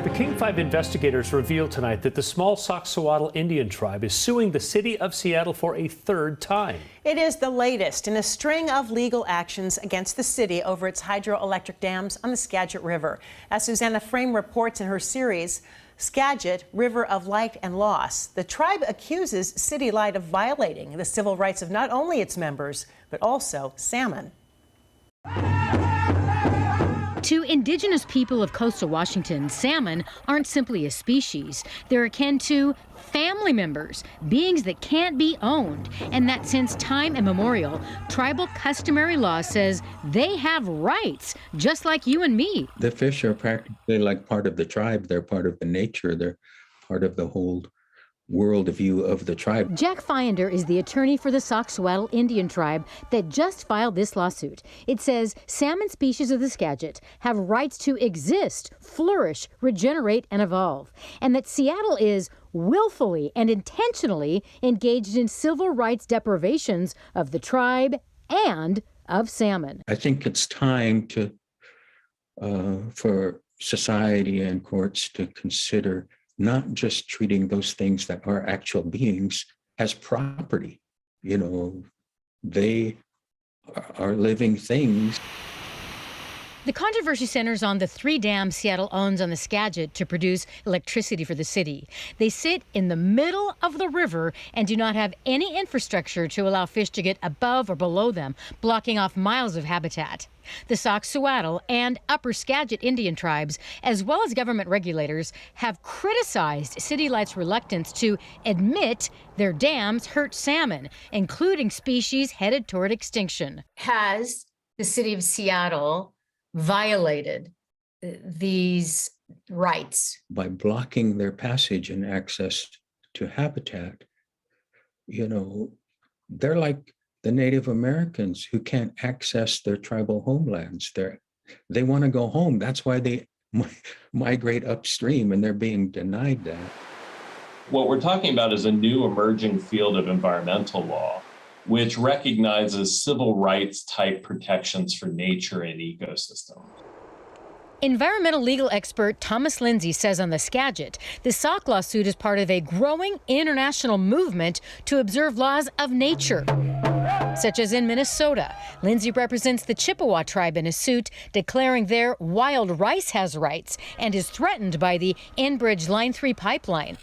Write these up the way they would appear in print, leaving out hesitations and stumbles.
The King 5 investigators revealed tonight that the small Sauk-Suiattle Indian Tribe is suing the city of Seattle for a third time. It is the latest in a string of legal actions against the city over its hydroelectric dams on the Skagit River. As Susanna Frame reports in her series, Skagit, River of Light and Loss, the tribe accuses City Light of violating the civil rights of not only its members, but also salmon. To Indigenous people of coastal Washington, salmon aren't simply a species. They're akin to family members, beings that can't be owned, and that since time immemorial, tribal customary law says they have rights, just like you and me. The fish are practically like part of the tribe. They're part of the nature. They're part of the whole worldview of the tribe. Jack Fiender is the attorney for the Sauk-Suiattle Indian Tribe that just filed this lawsuit. It says salmon species of the Skagit have rights to exist, flourish, regenerate, and evolve, and that Seattle is willfully and intentionally engaged in civil rights deprivations of the tribe and of salmon. I think it's time to for society and courts to consider not just treating those things that are actual beings as property. You know, they are living things. The controversy centers on the 3 dams Seattle owns on the Skagit to produce electricity for the city. They sit in the middle of the river and do not have any infrastructure to allow fish to get above or below them, blocking off miles of habitat. The Sauk-Suiattle and Upper Skagit Indian tribes, as well as government regulators, have criticized City Light's reluctance to admit their dams hurt salmon, including species headed toward extinction. Has the city of Seattle violated these rights? By blocking their passage and access to habitat, you know, they're like the Native Americans who can't access their tribal homelands. They want to go home. That's why they migrate upstream, and they're being denied that. What we're talking about is a new emerging field of environmental law, which recognizes civil rights type protections for nature and ecosystem. Environmental legal expert Thomas Lindsay says on the Skagit, the Sauk lawsuit is part of a growing international movement to observe laws of nature, such as in Minnesota. Lindsay represents the Chippewa tribe in a suit declaring their wild rice has rights and is threatened by the Enbridge Line 3 pipeline.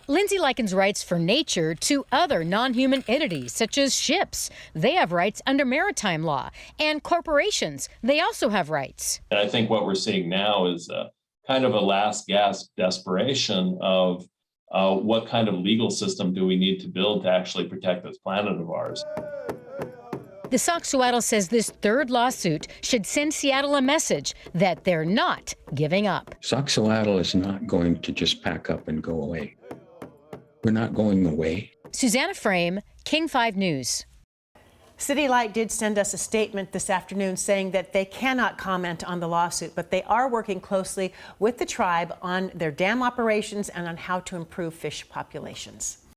Lindsay likens rights for nature to other non-human entities, such as ships. They have rights under maritime law. And corporations, they also have rights. And I think what we're seeing now is a kind of a last gasp desperation of what kind of legal system do we need to build to actually protect this planet of ours. The Sauk-Suiattle says this third lawsuit should send Seattle a message that they're not giving up. Sauk-Suiattle is not going to just pack up and go away. We're not going away. Susanna Frame, King 5 News. City Light did send us a statement this afternoon saying that they cannot comment on the lawsuit, but they are working closely with the tribe on their dam operations and on how to improve fish populations.